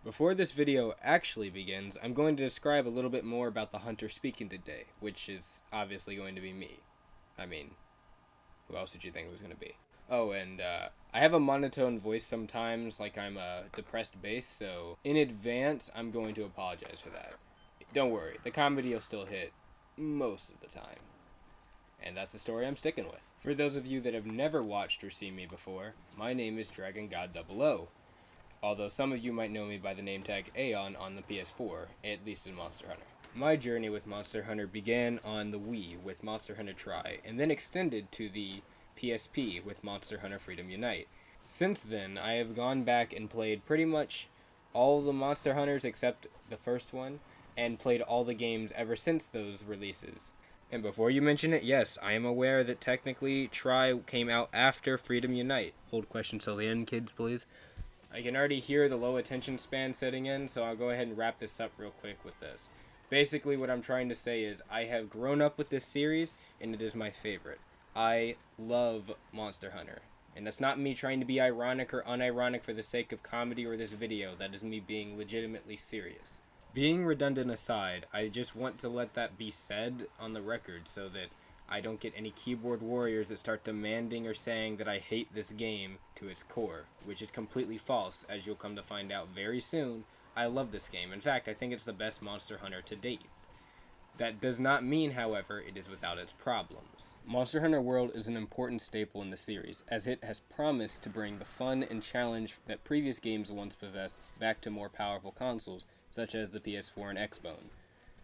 Before this video actually begins, I'm going to describe a little bit more about the hunter speaking today, which is obviously going to be me. I mean, who else did you think it was going to be? Oh, and I have a monotone voice sometimes, like I'm a depressed bass, so in advance, I'm going to apologize for that. Don't worry, the comedy will still hit most of the time. And that's the story I'm sticking with. For those of you that have never watched or seen me before, my name is Dragon God 00. Although some of you might know me by the name tag Aeon on the PS4, at least in Monster Hunter. My journey with Monster Hunter began on the Wii with Monster Hunter Tri, and then extended to the PSP with Monster Hunter Freedom Unite. Since then, I have gone back and played pretty much all the Monster Hunters except the first one, and played all the games ever since those releases. And before you mention it, yes, I am aware that technically Tri came out after Freedom Unite. Hold questions till the end, kids, please. I can already hear the low attention span setting in, so I'll go ahead and wrap this up real quick with this. Basically, what I'm trying to say is I have grown up with this series, and it is my favorite. I love Monster Hunter. And that's not me trying to be ironic or unironic for the sake of comedy or this video. That is me being legitimately serious. Being redundant aside, I just want to let that be said on the record so that I don't get any keyboard warriors that start demanding or saying that I hate this game to its core, which is completely false, as you'll come to find out very soon. I love this game. In fact, I think it's the best Monster Hunter to date. That does not mean, however, it is without its problems. Monster Hunter World is an important staple in the series, as it has promised to bring the fun and challenge that previous games once possessed back to more powerful consoles, such as the PS4 and Xbone.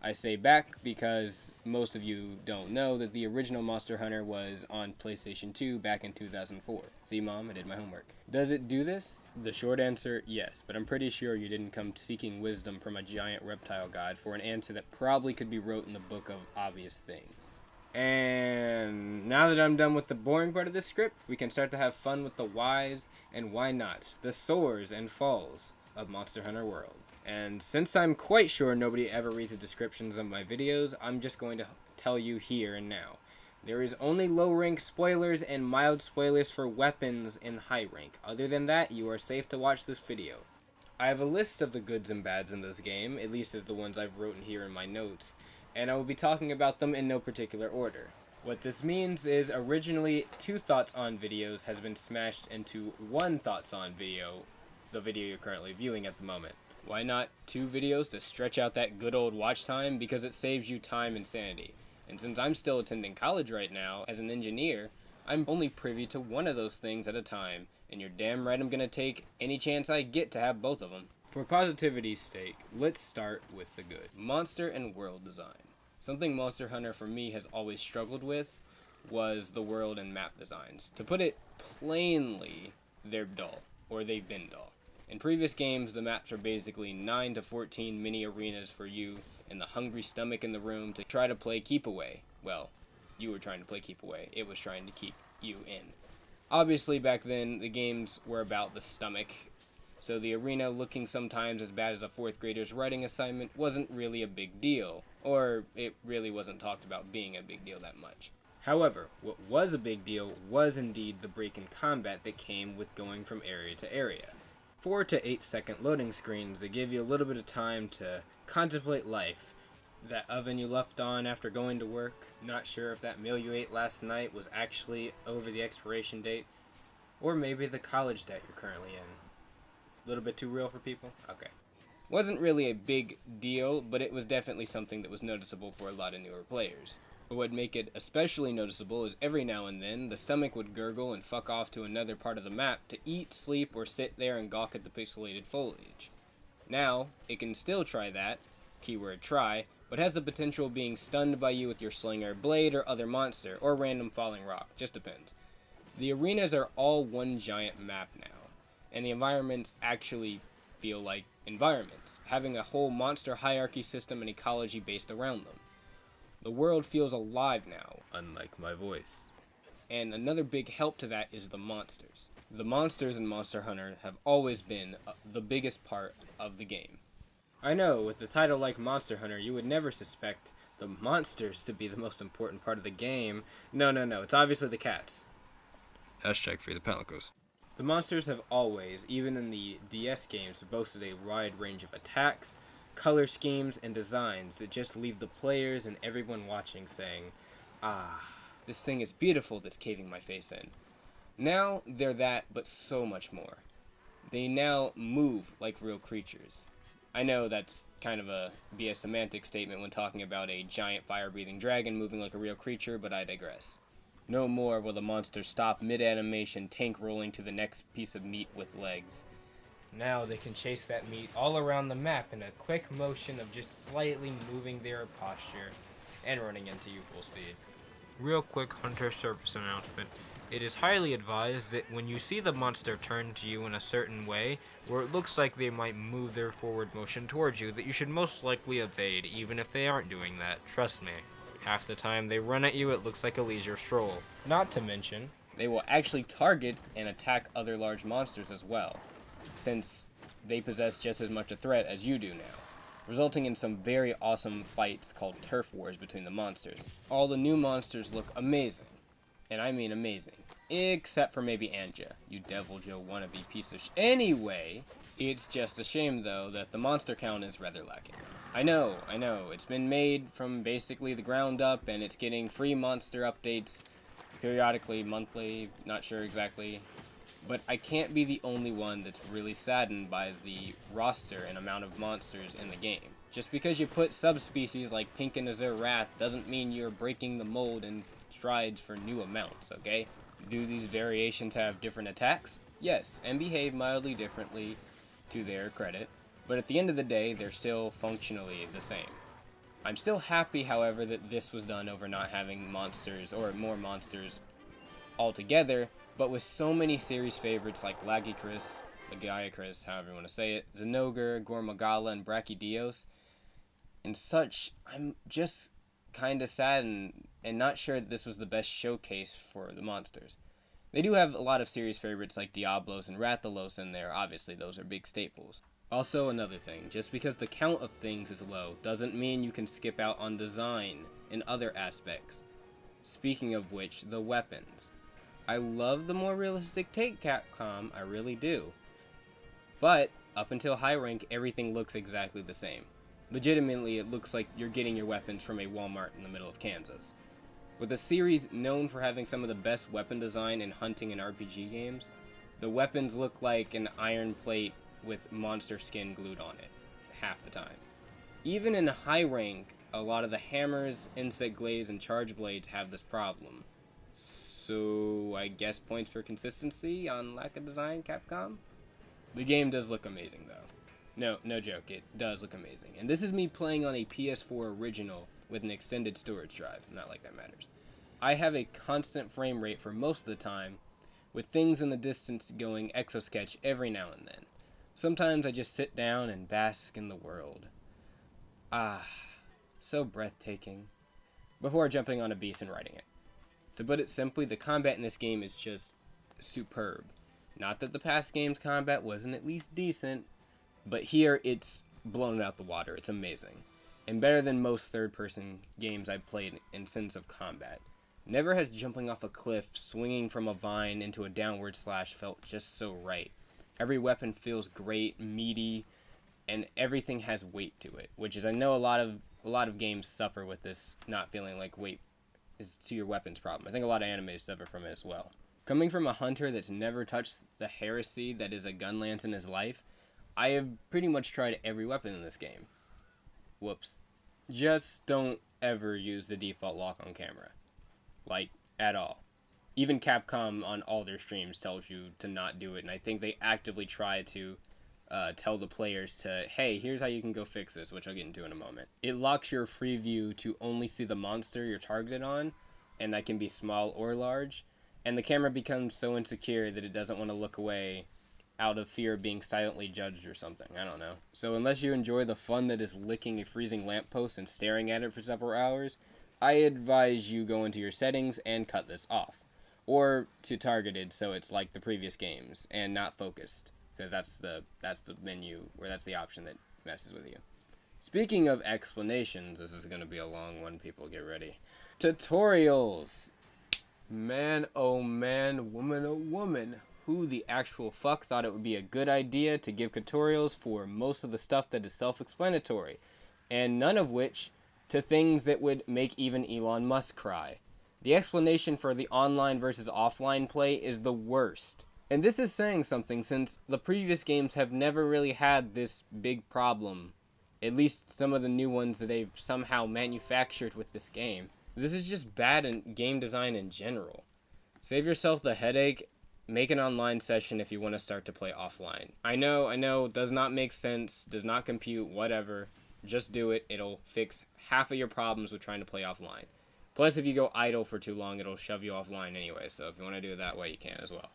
I say back because most of you don't know that the original Monster Hunter was on PlayStation 2 back in 2004. See, Mom, I did my homework. Does it do this? The short answer, yes, but I'm pretty sure you didn't come seeking wisdom from a giant reptile god for an answer that probably could be wrote in the book of obvious things. And now that I'm done with the boring part of the script, we can start to have fun with the whys and why nots, the soars and falls of Monster Hunter World. And since I'm quite sure nobody ever reads the descriptions of my videos, I'm just going to tell you here and now. There is only low rank spoilers and mild spoilers for weapons in high rank. Other than that, you are safe to watch this video. I have a list of the goods and bads in this game, at least as the ones I've written here in my notes, and I will be talking about them in no particular order. What this means is originally 2 thoughts on videos has been smashed into 1 thoughts on video, the video you're currently viewing at the moment. Why not 2 videos to stretch out that good old watch time? Because it saves you time and sanity. And since I'm still attending college right now as an engineer, I'm only privy to one of those things at a time, and you're damn right I'm gonna take any chance I get to have both of them. For positivity's sake, let's start with the good. Monster and world design. Something Monster Hunter for me has always struggled with was the world and map designs. To put it plainly, they're dull, or they've been dull. In previous games, the maps are basically 9 to 14 mini arenas for you and the hungry stomach in the room to try to play keep away. Well, you were trying to play keep away. It was trying to keep you in. Obviously, back then, the games were about the stomach, so the arena looking sometimes as bad as a 4th grader's writing assignment wasn't really a big deal, or it really wasn't talked about being a big deal that much. However, what was a big deal was indeed the break in combat that came with going from area to area. 4 to 8 second loading screens that give you a little bit of time to contemplate life. That oven you left on after going to work, not sure if that meal you ate last night was actually over the expiration date, or maybe the college debt you're currently in. A little bit too real for people? Okay. Wasn't really a big deal, but it was definitely something that was noticeable for a lot of newer players. What would make it especially noticeable is every now and then, the stomach would gurgle and fuck off to another part of the map to eat, sleep, or sit there and gawk at the pixelated foliage. Now, it can still try that, keyword try, but has the potential of being stunned by you with your slinger blade or other monster, or random falling rock, just depends. The arenas are all one giant map now, and the environments actually feel like environments, having a whole monster hierarchy system and ecology based around them. The world feels alive now, unlike my voice. And another big help to that is the monsters. The monsters in Monster Hunter have always been the biggest part of the game. I know, with a title like Monster Hunter, you would never suspect the monsters to be the most important part of the game. No, it's obviously the cats. Hashtag free the Pelicos. The monsters have always, even in the DS games, boasted a wide range of attacks, color schemes, and designs that just leave the players and everyone watching saying, "Ah, this thing is beautiful that's caving my face in." Now, they're that, but so much more. They now move like real creatures. I know that's kind of be a semantic statement when talking about a giant fire-breathing dragon moving like a real creature, but I digress. No more will the monster stop mid-animation, tank rolling to the next piece of meat with legs. Now they can chase that meat all around the map in a quick motion of just slightly moving their posture and running into you full speed. Real quick hunter service announcement. It is highly advised that when you see the monster turn to you in a certain way, where it looks like they might move their forward motion towards you, that you should most likely evade, even if they aren't doing that. Trust me. Half the time they run at you, it looks like a leisure stroll. Not to mention, they will actually target and attack other large monsters as well, since they possess just as much a threat as you do now, resulting in some very awesome fights called turf wars between the monsters. All the new monsters look amazing. And I mean amazing. Except for maybe Anja, you Devil Joe wannabe piece of Anyway, it's just a shame, though, that the monster count is rather lacking. I know, it's been made from basically the ground up, and it's getting free monster updates periodically, monthly, not sure exactly. But I can't be the only one that's really saddened by the roster and amount of monsters in the game. Just because you put subspecies like Pink and Azure Wrath doesn't mean you're breaking the mold and strides for new amounts, okay? Do these variations have different attacks? Yes, and behave mildly differently to their credit, but at the end of the day, they're still functionally the same. I'm still happy, however, that this was done over not having monsters, or more monsters altogether, but with so many series favorites like Lagiacrus, however you want to say it, Zinogre, Gormagala, and Brachydios, and such, I'm just kind of sad and not sure that this was the best showcase for the monsters. They do have a lot of series favorites like Diablos and Rathalos in there. Obviously, those are big staples. Also, another thing, just because the count of things is low doesn't mean you can skip out on design and other aspects. Speaking of which, the weapons. I love the more realistic take, Capcom, I really do. But, up until high rank, everything looks exactly the same. Legitimately, it looks like you're getting your weapons from a Walmart in the middle of Kansas. With a series known for having some of the best weapon design in hunting and RPG games, the weapons look like an iron plate with monster skin glued on it, half the time. Even in high rank, a lot of the hammers, insect glaives, and charge blades have this problem. So, I guess points for consistency on lack of design, Capcom? The game does look amazing, though. No joke, it does look amazing. And this is me playing on a PS4 original with an extended storage drive. Not like that matters. I have a constant frame rate for most of the time, with things in the distance going exosketch every now and then. Sometimes I just sit down and bask in the world. Ah, so breathtaking. Before jumping on a beast and riding it. To put it simply, the combat in this game is just superb. Not that the past game's combat wasn't at least decent, but here it's blown out the water. It's amazing. And better than most third-person games I've played in sense of combat. Never has jumping off a cliff, swinging from a vine into a downward slash felt just so right. Every weapon feels great, meaty, and everything has weight to it, which is, I know a lot of games suffer with this not feeling like weight is to your weapons problem. I think a lot of animes suffer from it as well. Coming from a hunter that's never touched the heresy that is a gun lance in his life, I have pretty much tried every weapon in this game. Whoops. Just don't ever use the default lock on camera. Like, at all. Even Capcom on all their streams tells you to not do it, and I think they actively try to tell the players to, hey, here's how you can go fix this, which I'll get into in a moment. It locks your free view to only see the monster you're targeted on, and that can be small or large, and the camera becomes so insecure that it doesn't want to look away out of fear of being silently judged or something. I don't know. So unless you enjoy the fun that is licking a freezing lamppost and staring at it for several hours, I advise you go into your settings and cut this off. Or to targeted so it's like the previous games and not focused, because that's the menu, where that's the option that messes with you. Speaking of explanations, this is going to be a long one, people, get ready. Tutorials! Man, oh man, woman, oh woman. who the actual fuck thought it would be a good idea to give tutorials for most of the stuff that is self-explanatory, and none of which to things that would make even Elon Musk cry. The explanation for the online versus offline play is the worst. And this is saying something, since the previous games have never really had this big problem. At least some of the new ones that they've somehow manufactured with this game. This is just bad in game design in general. Save yourself the headache. Make an online session if you want to start to play offline. I know, does not make sense, does not compute, whatever. Just do it. It'll fix half of your problems with trying to play offline. Plus, if you go idle for too long, it'll shove you offline anyway. So if you want to do it that way, you can as well.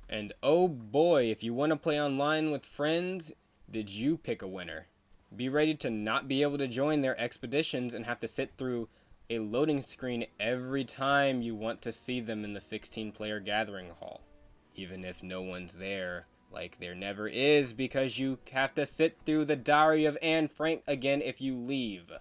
And oh boy, if you want to play online with friends, did you pick a winner. Be ready to not be able to join their expeditions and have to sit through a loading screen every time you want to see them in the 16-player gathering hall. Even if no one's there, like there never is, because you have to sit through the Diary of Anne Frank again if you leave.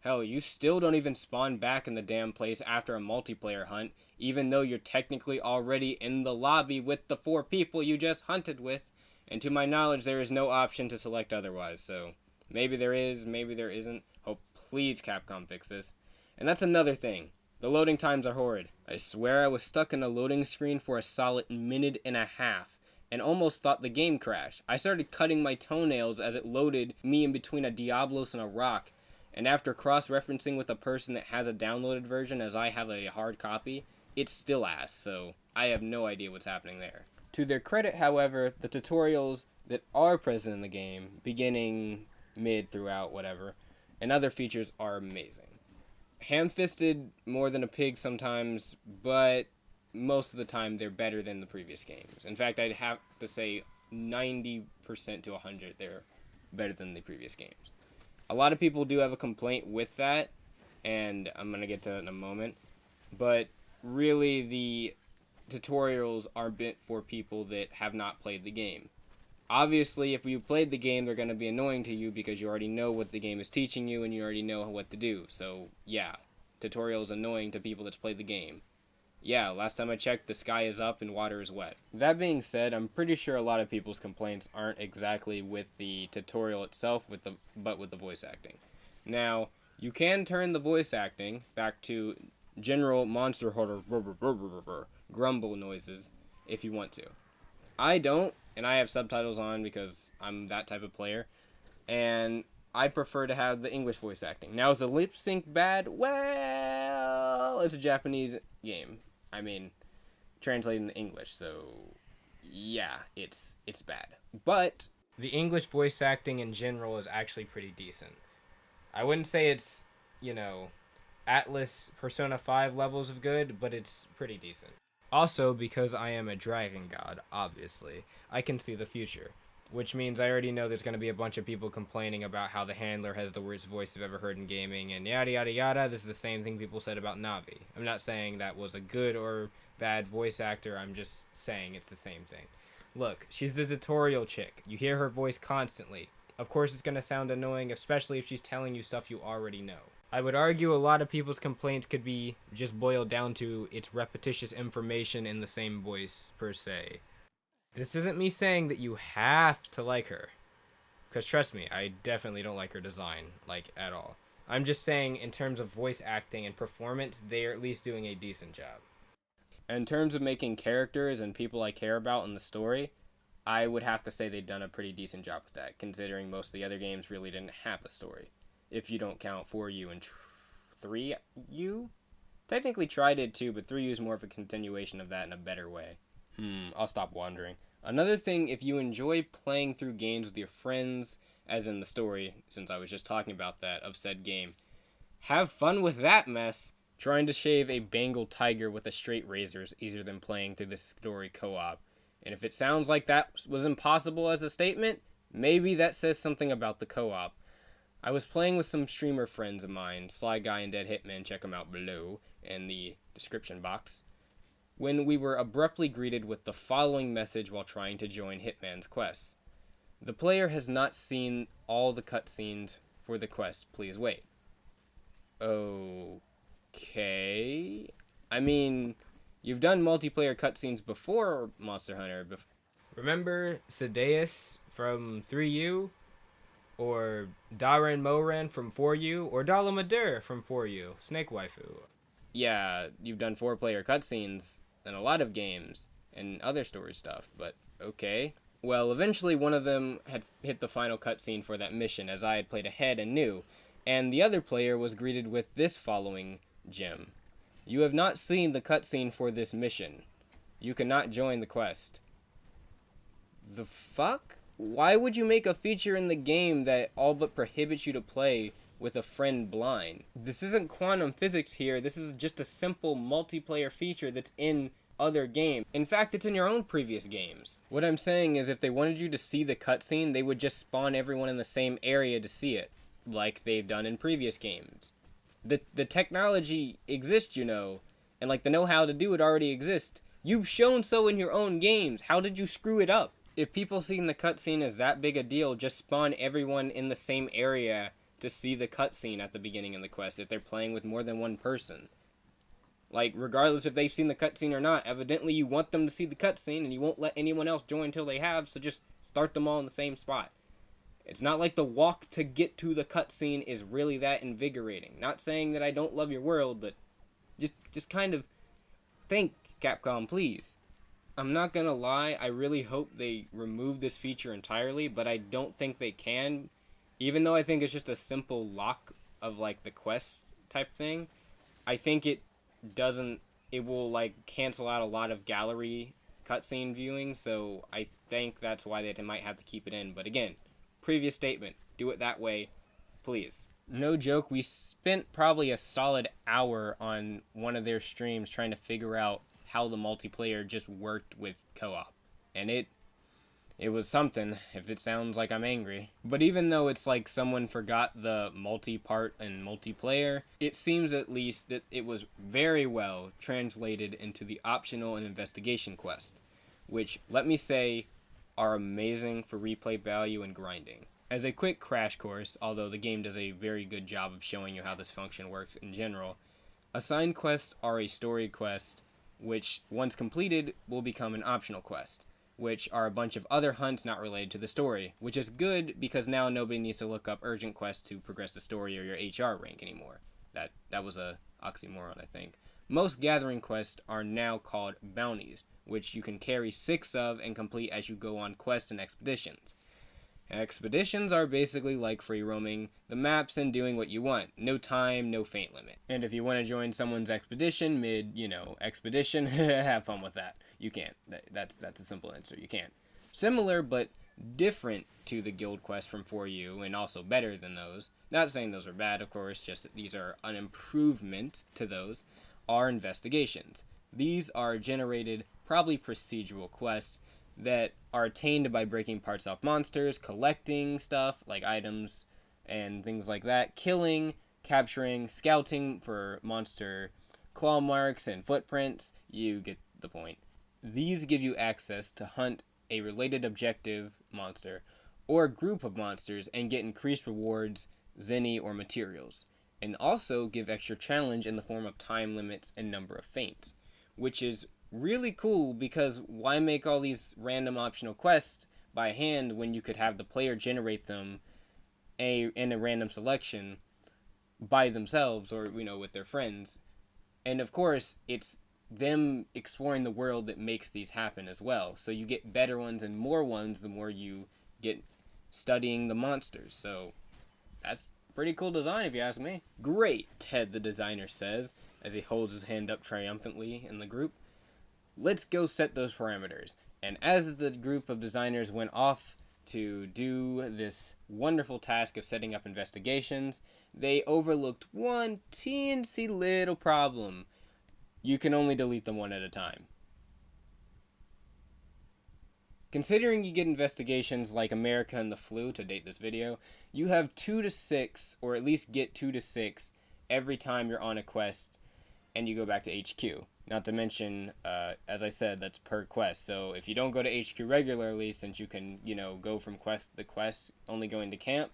Hell, you still don't even spawn back in the damn place after a multiplayer hunt, even though you're technically already in the lobby with the 4 people you just hunted with. And to my knowledge, there is no option to select otherwise, so maybe there is, maybe there isn't. Oh, please, Capcom, fix this. And that's another thing. The loading times are horrid. I swear I was stuck in a loading screen for a solid minute and a half, and almost thought the game crashed. I started cutting my toenails as it loaded me in between a Diablos and a rock, and after cross-referencing with a person that has a downloaded version as I have a hard copy, it's still ass, so I have no idea what's happening there. To their credit, however, the tutorials that are present in the game, beginning, mid, throughout, whatever, and other features are amazing. Ham-fisted more than a pig sometimes, but most of the time they're better than the previous games. In fact, I'd have to say 90% to 100 they're better than the previous games. A lot of people do have a complaint with that, and I'm going to get to that in a moment, but really the tutorials are meant for people that have not played the game. Obviously, if you played the game, they're going to be annoying to you because you already know what the game is teaching you and you already know what to do. So, yeah, tutorials annoying to people that's played the game. Yeah, last time I checked, the sky is up and water is wet. That being said, I'm pretty sure a lot of people's complaints aren't exactly with the tutorial itself, but with the voice acting. Now, you can turn the voice acting back to general monster horror grumble noises if you want to. I don't, and I have subtitles on because I'm that type of player, and I prefer to have the English voice acting. Now, is the lip sync bad? Well, it's a Japanese game. I mean, translated into English, so yeah, it's bad. But the English voice acting in general is actually pretty decent. I wouldn't say it's, Atlas Persona 5 levels of good, but it's pretty decent. Also, because I am a dragon god, obviously, I can see the future. Which means I already know there's going to be a bunch of people complaining about how the handler has the worst voice I've ever heard in gaming, and yada yada yada. This is the same thing people said about Navi. I'm not saying that was a good or bad voice actor, I'm just saying it's the same thing. Look, she's the tutorial chick. You hear her voice constantly. Of course it's going to sound annoying, especially if she's telling you stuff you already know. I would argue a lot of people's complaints could be just boiled down to it's repetitious information in the same voice, per se. This isn't me saying that you have to like her. Because trust me, I definitely don't like her design, at all. I'm just saying in terms of voice acting and performance, they're at least doing a decent job. In terms of making characters and people I care about in the story, I would have to say they've done a pretty decent job with that, considering most of the other games really didn't have a story. If you don't count 4U and 3U? Technically Tri did too, but 3U is more of a continuation of that in a better way. I'll stop wandering. Another thing, if you enjoy playing through games with your friends, as in the story, since I was just talking about that, of said game, have fun with that mess. Trying to shave a Bengal tiger with a straight razor is easier than playing through the story co-op. And if it sounds like that was impossible as a statement, maybe that says something about the co-op. I was playing with some streamer friends of mine, SlyGuy and HitMan, check them out below in the description box, when we were abruptly greeted with the following message while trying to join Hitman's quest. The player has not seen all the cutscenes for the quest, please wait. Okay. I mean, You've done multiplayer cutscenes before Monster Hunter. Remember Sideus from 3U? Or Daren Moran from 4U? Or Dalamadur from 4U? Snake Waifu. Yeah, you've done 4-player cutscenes in a lot of games and other story stuff, but okay. Well, eventually one of them had hit the final cutscene for that mission, as I had played ahead and knew, and the other player was greeted with this following gem. You have not seen the cutscene for this mission. You cannot join the quest. The fuck? Why would you make a feature in the game that all but prohibits you to play with a friend blind? This isn't quantum physics here. This is just a simple multiplayer feature that's in other games. In fact, it's in your own previous games. What I'm saying is if they wanted you to see the cutscene, they would just spawn everyone in the same area to see it, like they've done in previous games. The technology exists, you know, and like the know-how to do it already exists. You've shown so in your own games. How did you screw it up? If people seeing the cutscene is that big a deal, just spawn everyone in the same area to see the cutscene at the beginning of the quest if they're playing with more than one person. Like, regardless if they've seen the cutscene or not, evidently you want them to see the cutscene and you won't let anyone else join until they have, so just start them all in the same spot. It's not like the walk to get to the cutscene is really that invigorating. Not saying that I don't love your world, but just kind of think, Capcom, please. I'm not gonna lie, I really hope they remove this feature entirely, but I don't think they can. Even though I think it's just a simple lock of, like, the quest type thing, I think it will, like, cancel out a lot of gallery cutscene viewing, so I think that's why they might have to keep it in. But again, previous statement, do it that way, please. No joke, we spent probably a solid hour on one of their streams trying to figure out how the multiplayer just worked with co-op. And it was something, if it sounds like I'm angry. But even though it's like someone forgot the multi-part and multiplayer, it seems at least that it was very well translated into the optional and investigation quest, which, let me say, are amazing for replay value and grinding. As a quick crash course, although the game does a very good job of showing you how this function works in general, assigned quests are a story quest, which, once completed, will become an optional quest, which are a bunch of other hunts not related to the story, which is good because now nobody needs to look up urgent quests to progress the story or your HR rank anymore. That was a oxymoron, I think. Most gathering quests are now called bounties, which you can carry 6 of and complete as you go on quests and expeditions. Expeditions are basically like free roaming the maps and doing what you want. No time, no fate limit. And if you want to join someone's expedition expedition, have fun with that. You can't. That's a simple answer. You can't. Similar but different to the guild quest from 4U and also better than those. Not saying those are bad, of course, just that these are an improvement to those, are investigations. These are generated, probably procedural quests that are attained by breaking parts off monsters, collecting stuff like items and things like that, killing, capturing, scouting for monster claw marks and footprints. You get the point. These give you access to hunt a related objective monster or group of monsters and get increased rewards, zenny, or materials, and also give extra challenge in the form of time limits and number of feints, which is really cool because why make all these random optional quests by hand when you could have the player generate them in a random selection by themselves or with their friends. And of course it's them exploring the world that makes these happen as well, so you get better ones and more ones the more you get studying the monsters. So that's pretty cool design if you ask me. Great, Ted the designer says as he holds his hand up triumphantly in the group. Let's go set those parameters. And as the group of designers went off to do this wonderful task of setting up investigations, they overlooked one teensy little problem. You can only delete them one at a time. Considering you get investigations like America and the flu to date this video, you have 2 to 6, or at least get 2 to 6 every time you're on a quest and you go back to HQ. Not to mention, as I said, that's per quest. So if you don't go to HQ regularly, since you can, go from quest to quest, only going to camp,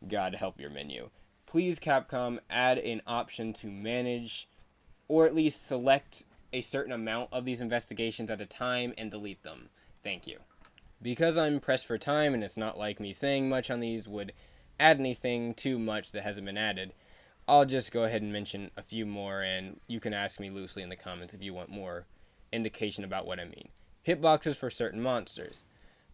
God help your menu. Please, Capcom, add an option to manage, or at least select a certain amount of these investigations at a time and delete them. Thank you. Because I'm pressed for time and it's not like me saying much on these would add anything too much that hasn't been added, I'll just go ahead and mention a few more, and you can ask me loosely in the comments if you want more indication about what I mean. Hitboxes for certain monsters.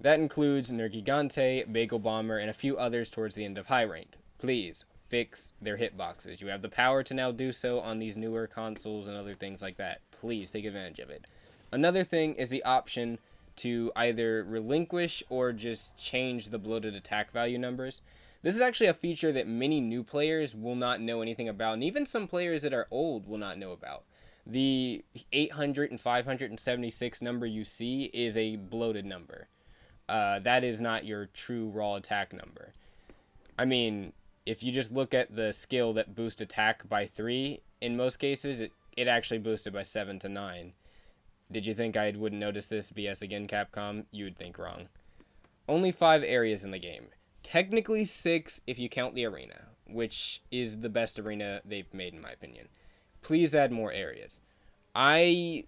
That includes Nergigante, Bagel Bomber, and a few others towards the end of high rank. Please, fix their hitboxes. You have the power to now do so on these newer consoles and other things like that. Please take advantage of it. Another thing is the option to either relinquish or just change the bloated attack value numbers. This is actually a feature that many new players will not know anything about, and even some players that are old will not know about. The 800 and 576 number you see is a bloated number. That is not your true raw attack number. I mean, if you just look at the skill that boosts attack by 3, in most cases, it actually boosted by 7 to 9. Did you think I wouldn't notice this BS again, Capcom? You would think wrong. Only 5 areas in the game. Technically 6 if you count the arena, which is the best arena they've made in my opinion. Please add more areas. I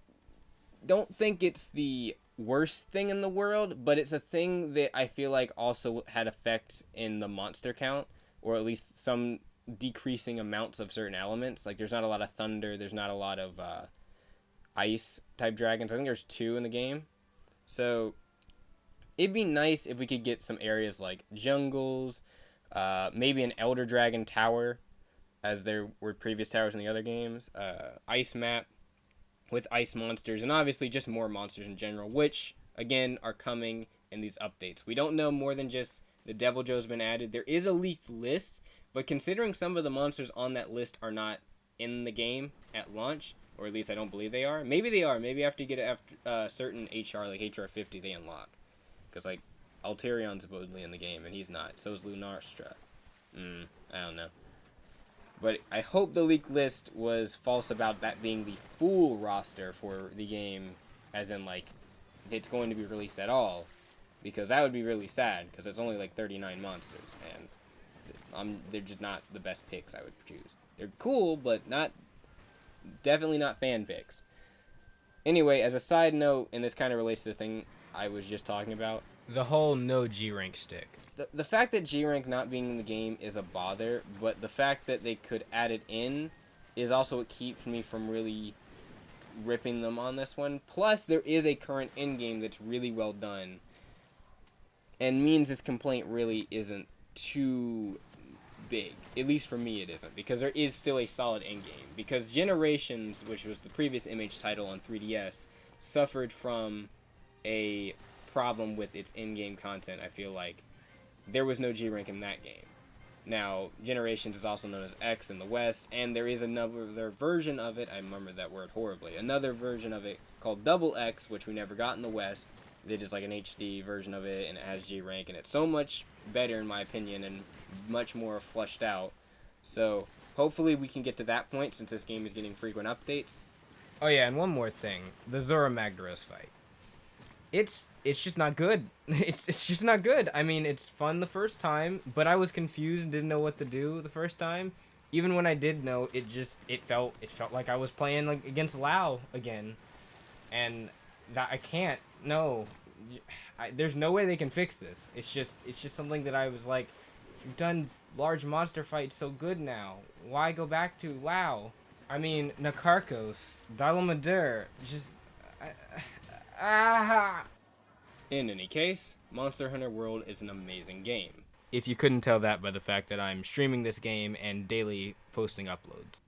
don't think it's the worst thing in the world, but it's a thing that I feel like also had effect in the monster count, or at least some decreasing amounts of certain elements. Like there's not a lot of thunder, there's not a lot of ice type dragons. I think there's 2 in the game. So it'd be nice if we could get some areas like jungles, maybe an Elder Dragon tower, as there were previous towers in the other games, ice map with ice monsters, and obviously just more monsters in general, which, again, are coming in these updates. We don't know more than just the Devil Joe's been added. There is a leaked list, but considering some of the monsters on that list are not in the game at launch, or at least I don't believe they are. Maybe they are. Maybe after you get after certain HR, like HR 50, they unlock. Because, like, Alterion's supposedly in the game, and he's not. So is Lunarstra. I don't know. But I hope the leaked list was false about that being the full roster for the game, as in, like, if it's going to be released at all. Because that would be really sad, because it's only, like, 39 monsters, and they're just not the best picks I would choose. They're cool, but definitely not fan picks. Anyway, as a side note, and this kind of relates to the thing I was just talking about, the whole no G-Rank stick. The fact that G-Rank not being in the game is a bother, but the fact that they could add it in is also what keeps me from really ripping them on this one. Plus, there is a current in-game that's really well done, and means this complaint really isn't too big. At least for me it isn't, because there is still a solid in-game. Because Generations, which was the previous MH title on 3DS, suffered from a problem with its in-game content. I feel like there was no G-Rank in that game. Now, Generations is also known as X in the West, and there is another version of it, I remember that word horribly, another version of it called Double X, which we never got in the West. They just like an HD version of it, and it has G-Rank, and it's so much better in my opinion, and much more fleshed out. So, hopefully we can get to that point, since this game is getting frequent updates. Oh yeah, and one more thing, the Zora Magdaros fight. It's just not good. It's just not good. I mean, it's fun the first time, but I was confused and didn't know what to do the first time. Even when I did know, it felt like I was playing like against Lao again, and that I can't. No, there's no way they can fix this. It's just something that I was like, you've done large monster fights so good now. Why go back to Lao? I mean, Nakarkos, Dalamadeur, just. In any case, Monster Hunter World is an amazing game. If you couldn't tell that by the fact that I'm streaming this game and daily posting uploads.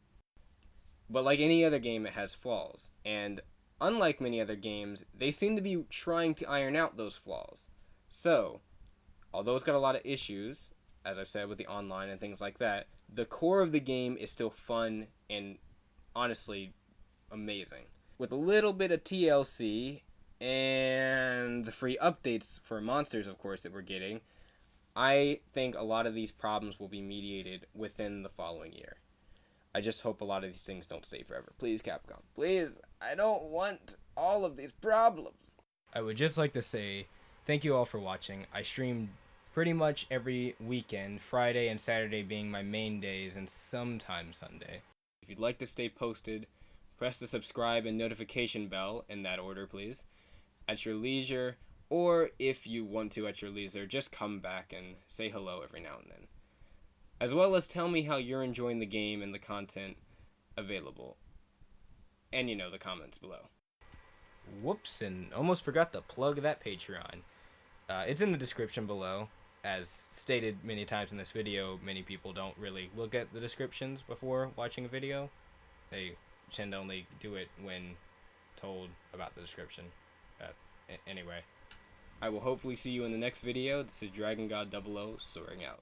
But like any other game, it has flaws. And unlike many other games, they seem to be trying to iron out those flaws. So, although it's got a lot of issues, as I've said with the online and things like that, the core of the game is still fun and honestly amazing. With a little bit of TLC and the free updates for monsters, of course, that we're getting, I think a lot of these problems will be mediated within the following year. I just hope a lot of these things don't stay forever. Please, Capcom. Please, I don't want all of these problems. I would just like to say thank you all for watching. I stream pretty much every weekend, Friday and Saturday being my main days, and sometimes Sunday. If you'd like to stay posted, Press the subscribe and notification bell, in that order please, at your leisure, or if you want to at your leisure, just come back and say hello every now and then. As well as tell me how you're enjoying the game and the content available. And the comments below. Whoops, and almost forgot to plug that Patreon. It's in the description below. As stated many times in this video, many people don't really look at the descriptions before watching a video. They tend to only do it when told about the description. Anyway, I will hopefully see you in the next video. This is Dragon God 00 soaring out.